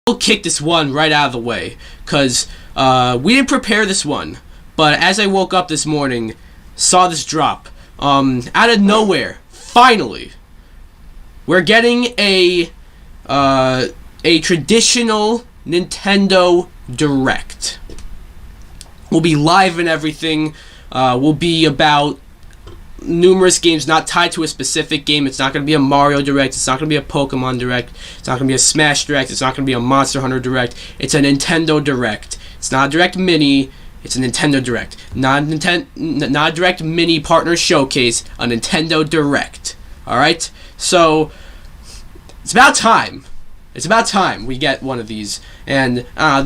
We'll kick this one right out of the way, because we didn't prepare this one, but as I woke up this morning, saw this drop. Out of nowhere, finally, we're getting a traditional Nintendo Direct. We'll be live and everything. Will be about numerous games not tied to a specific game. It's not going to be a Mario Direct. It's not going to be a Pokemon Direct. It's not going to be a Smash Direct. It's not going to be a Monster Hunter Direct. It's a Nintendo Direct. It's not a Direct Mini. It's a Nintendo Direct. Not a Direct Mini Partner Showcase. A Nintendo Direct. Alright? So, it's about time. It's about time we get one of these. And by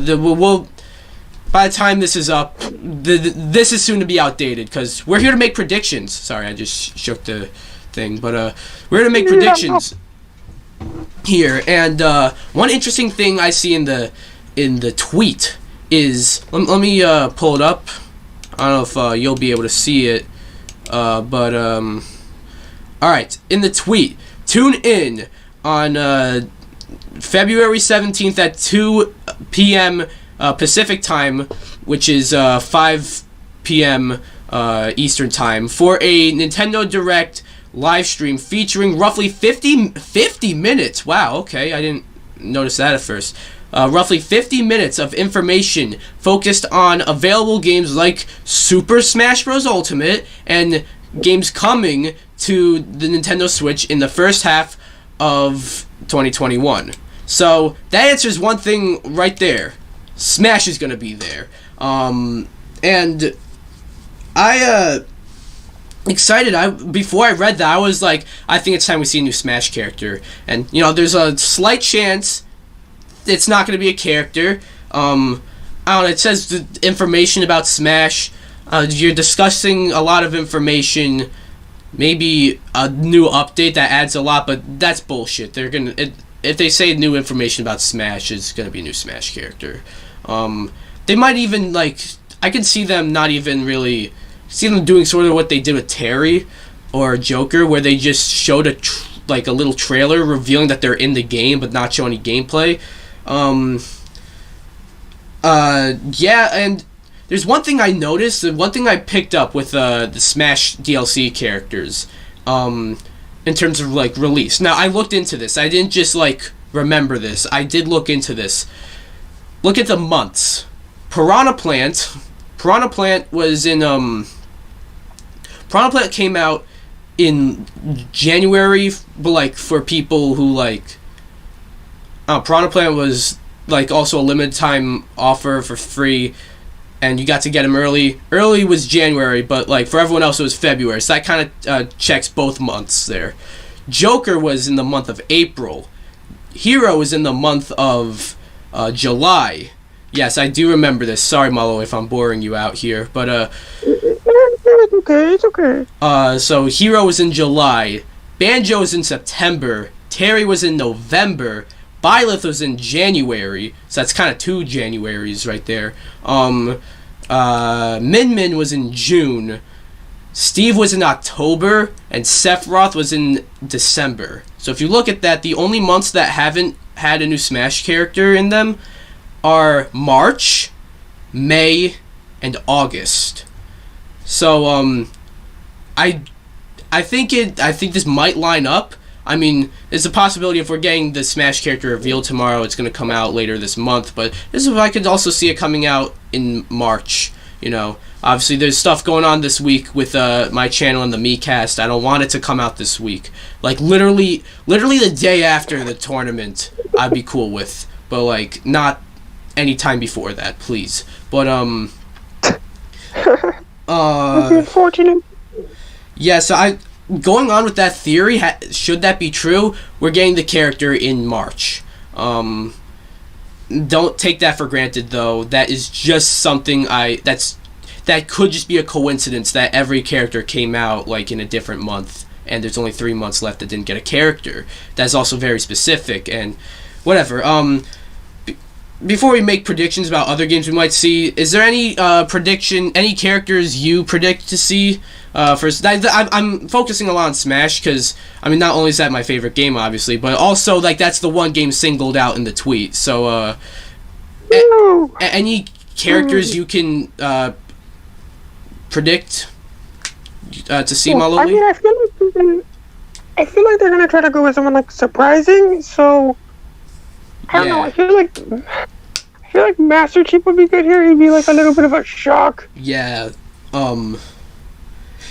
the time this is up, this is soon to be outdated, because we're here to make predictions. Sorry, I just shook the thing, but we're here to make predictions here. And one interesting thing I see in the tweet is, let me pull it up. I don't know if you'll be able to see it, but all right, in the tweet, tune in on February 17th at 2 p.m. Pacific time, which is 5 p.m. Eastern time, for a Nintendo Direct live stream featuring roughly 50 minutes. Wow, okay, I didn't notice that at first. Roughly 50 minutes of information focused on available games like Super Smash Bros. Ultimate and games coming to the Nintendo Switch in the first half of 2021. So that answers one thing right there. Smash is gonna be there, and excited. Before I read that, I was like, I think it's time we see a new Smash character, and there's a slight chance it's not gonna be a character. I don't know. It says the information about Smash. You're discussing a lot of information. Maybe a new update that adds a lot, but that's bullshit. They're gonna. If they say new information about Smash, it's going to be a new Smash character. They might even, I can see them not even really... See them doing sort of what they did with Terry or Joker, where they just showed a little trailer revealing that they're in the game, but not show any gameplay. Yeah, and there's one thing I noticed, one thing I picked up with the Smash DLC characters, in terms of release. Now, I looked into this. I didn't just remember this. I did look into this. Look at the months. Piranha Plant was in Piranha Plant came out in January, but for people who Piranha Plant was also a limited time offer for free, and you got to get them early. Early was January, but for everyone else it was February. So that kind of checks both months there. Joker was in the month of April. Hero was in the month of July. Yes, I do remember this. Sorry, MaloLi, if I'm boring you out here, but It's okay. So Hero was in July. Banjo was in September. Terry was in November. Byleth was in January, so that's kind of 2 Januaries right there. Min Min was in June. Steve was in October, and Sephiroth was in December. So if you look at that, the only months that haven't had a new Smash character in them are March, May, and August. So I think this might line up. I mean, there's a possibility if we're getting the Smash character revealed tomorrow, it's going to come out later this month. But this is I could also see it coming out in March. Obviously there's stuff going on this week with my channel and the MeCast. I don't want it to come out this week. Literally the day after the tournament, I'd be cool with. But not any time before that, please. But unfortunate. Yeah, so going on with that theory, should that be true, we're getting the character in March. Don't take that for granted, though. That is just something that could just be a coincidence that every character came out in a different month, and there's only 3 months left that didn't get a character. That's also very specific, and whatever. before we make predictions about other games we might see, is there any any characters you predict to see? First, I'm focusing a lot on Smash because I mean, not only is that my favorite game, obviously, but also like that's the one game singled out in the tweet. So, any characters you can predict to see, MaloLi? I mean, I feel like they're gonna try to go with someone like surprising. So I don't know. I feel like Master Chief would be good here. He'd be like a little bit of a shock. Yeah.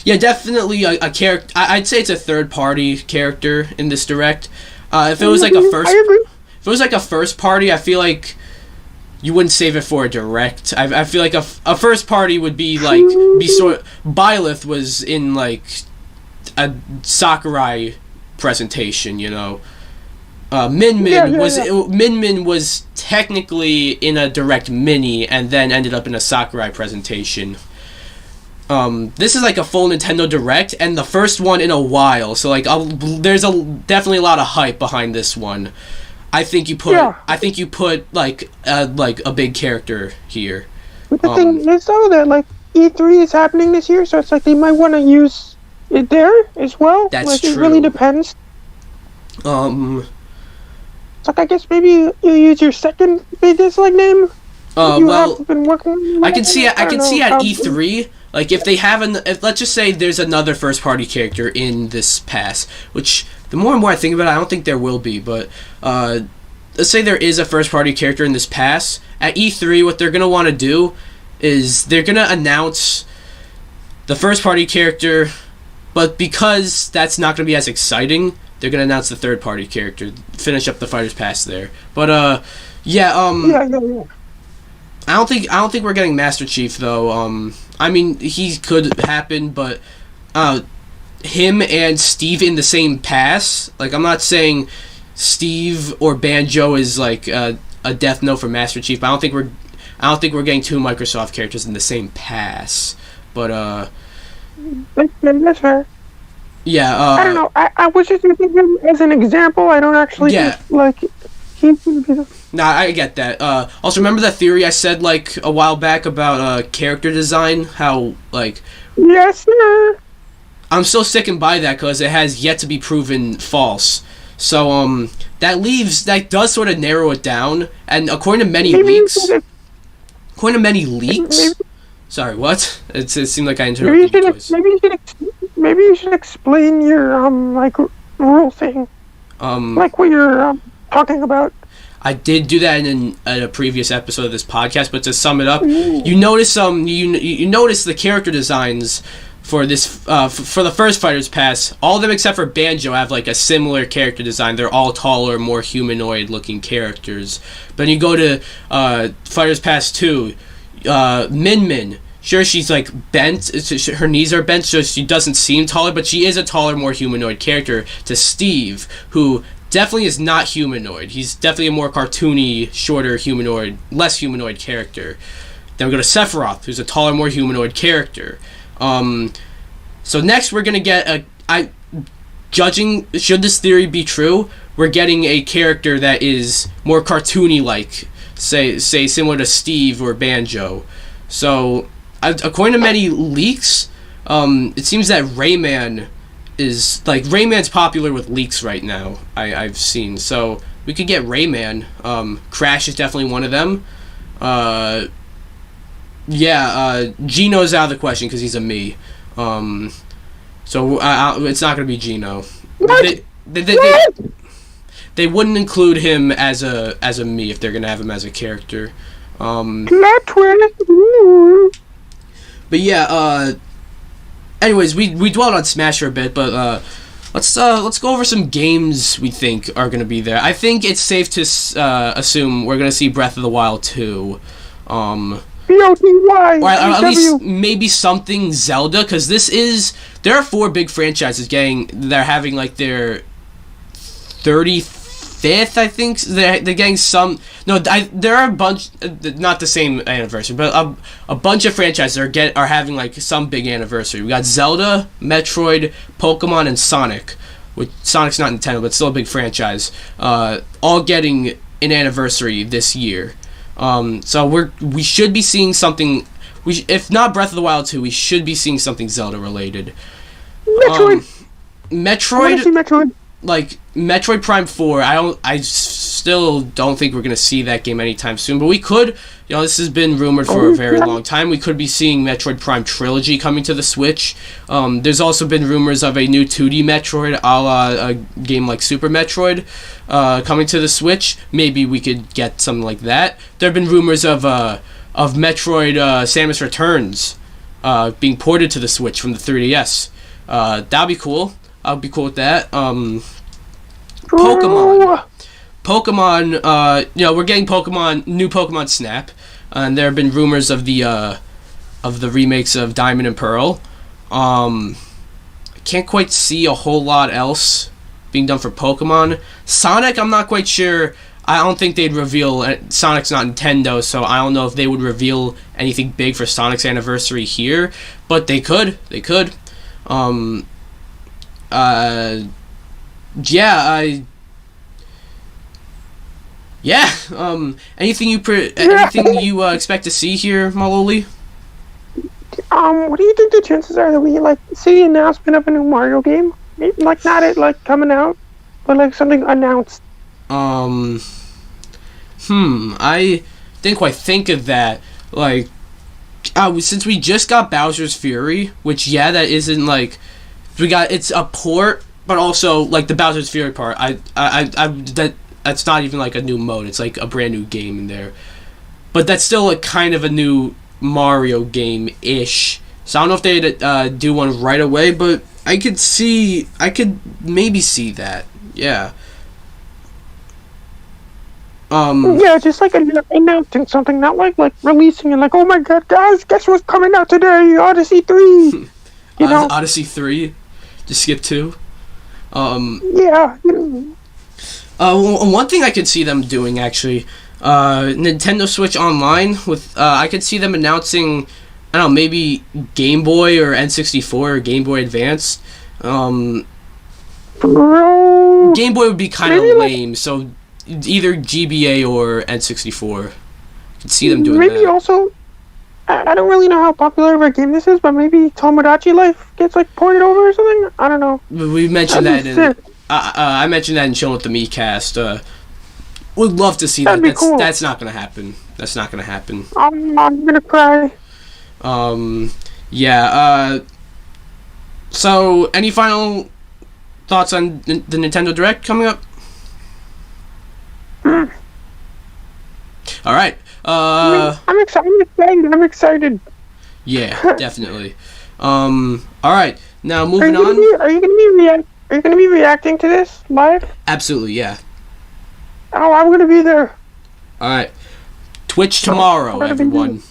Yeah, definitely a character. I'd say it's a third-party character in this direct. If it was like a first, I agree. If it was like a first party, I feel like you wouldn't save it for a direct. I feel like a first party would be like Byleth was in like a Sakurai presentation, you know. Min Min was technically in a direct mini and then ended up in a Sakurai presentation. This is like a full Nintendo Direct and the first one in a while, so like there's definitely a lot of hype behind this one. I think you put like a big character here. But the thing is though that like E3 is happening this year, so it's like they might want to use it there as well. That's like, true. It really depends. It's like I guess maybe you use your second biggest like name. Well, been working I can see at E3. Like if they have let's just say there's another first party character in this pass, which the more and more I think about it, I don't think there will be, but let's say there is a first party character in this pass. At E3, what they're going to want to do is they're going to announce the first party character, but because that's not going to be as exciting, they're going to announce the third party character, finish up the Fighters Pass there. But yeah. I don't think we're getting Master Chief though. I mean, he could happen, but him and Steve in the same pass. Like, I'm not saying Steve or Banjo is like a death note for Master Chief. But I don't think we're getting two Microsoft characters in the same pass. But that's fair. Yeah. I don't know. I was just using him as an example. I don't actually just, like. Nah, I get that. Also, remember that theory I said like a while back about character design? How like? Yes, sir. I'm still sticking by that because it has yet to be proven false. So that does sort of narrow it down. And according to many leaks, sorry, what? It seemed like I interrupted you. Maybe you should explain your like rule thing. Like what you're talking about. I did do that in a previous episode of this podcast, but to sum it up, you notice you notice the character designs for this for the first Fighters Pass. All of them except for Banjo have like a similar character design. They're all taller, more humanoid looking characters. But when you go to Fighters Pass 2, Min Min, sure, she's like bent, her knees are bent, so she doesn't seem taller, but she is a taller, more humanoid character. To Steve, who definitely is not humanoid. He's definitely a more cartoony, shorter humanoid, less humanoid character. Then we go to Sephiroth, who's a taller, more humanoid character. So next we're gonna get judging, should this theory be true, we're getting a character that is more cartoony-like, say similar to Steve or Banjo. So according to many leaks, it seems that Rayman's popular with leaks right now. I've seen, so we could get Rayman. Crash is definitely one of them. Gino's out of the question because he's a me. So it's not gonna be Gino. They wouldn't include him as a me if they're gonna have him as a character. But yeah. Anyways, we dwelled on Smash for a bit, but let's go over some games we think are gonna be there. I think it's safe to assume we're gonna see Breath of the Wild 2. Or at least maybe something Zelda, because there are 4 big franchises they're having like their 35th, I think. They're getting some. No, there are a bunch, not the same anniversary, but a bunch of franchises are having like some big anniversary. We got Zelda, Metroid, Pokemon, and Sonic. Which Sonic's not Nintendo, but still a big franchise. All getting an anniversary this year. So we should be seeing something. If not Breath of the Wild 2, we should be seeing something Zelda related. Metroid. I want Metroid, to see Metroid. like Metroid Prime 4. I still don't think we're gonna see that game anytime soon. But we could. You know, this has been rumored for a very long time. We could be seeing Metroid Prime Trilogy coming to the Switch. There's also been rumors of a new 2D Metroid, a la a game like Super Metroid, coming to the Switch. Maybe we could get something like that. There have been rumors of Metroid Samus Returns being ported to the Switch from the 3DS. That'd be cool. I'd be cool with that. Pokemon. We're getting new Pokemon Snap, and there have been rumors of the remakes of Diamond and Pearl. I can't quite see a whole lot else being done for Pokemon. Sonic, I'm not quite sure. I don't think they'd reveal. Sonic's not Nintendo, so I don't know if they would reveal anything big for Sonic's anniversary here. But they could. They could. Anything you expect to see here, MaloLi? What do you think the chances are that we see the announcement of a new Mario game? Not it coming out, but something announced. I didn't quite think of that. Since we just got Bowser's Fury, which that isn't it's a port, but also the Bowser's Fury part. That's not even a new mode. It's a brand new game in there, but that's still kind of a new Mario game ish. So I don't know if they'd do one right away, but I could maybe see that. Yeah. Just announcing something, not releasing it. Oh my God, guys, guess what's coming out today? Odyssey 3. Odyssey 3. Just skip 2. Yeah. One thing I could see them doing actually, Nintendo Switch Online with I could see them announcing, I don't know, maybe Game Boy or N64 or Game Boy Advance. Bro, Game Boy would be kind of lame, so either GBA or N64. I could see them doing that. Maybe also, I don't really know how popular of a game this is, but maybe Tomodachi Life gets ported over or something. I don't know. We mentioned that in. I mentioned that in Chilling with the Meatcast. Would love to see that. That'd be cool. That's not gonna happen. That's not gonna happen. I'm gonna cry. So, any final thoughts on the Nintendo Direct coming up? All right. I'm excited. I'm excited. Yeah, definitely. All right. Now moving on. Are you gonna be reacting to this live? Absolutely, yeah. Oh, I'm gonna be there. All right. Twitch tomorrow, everyone.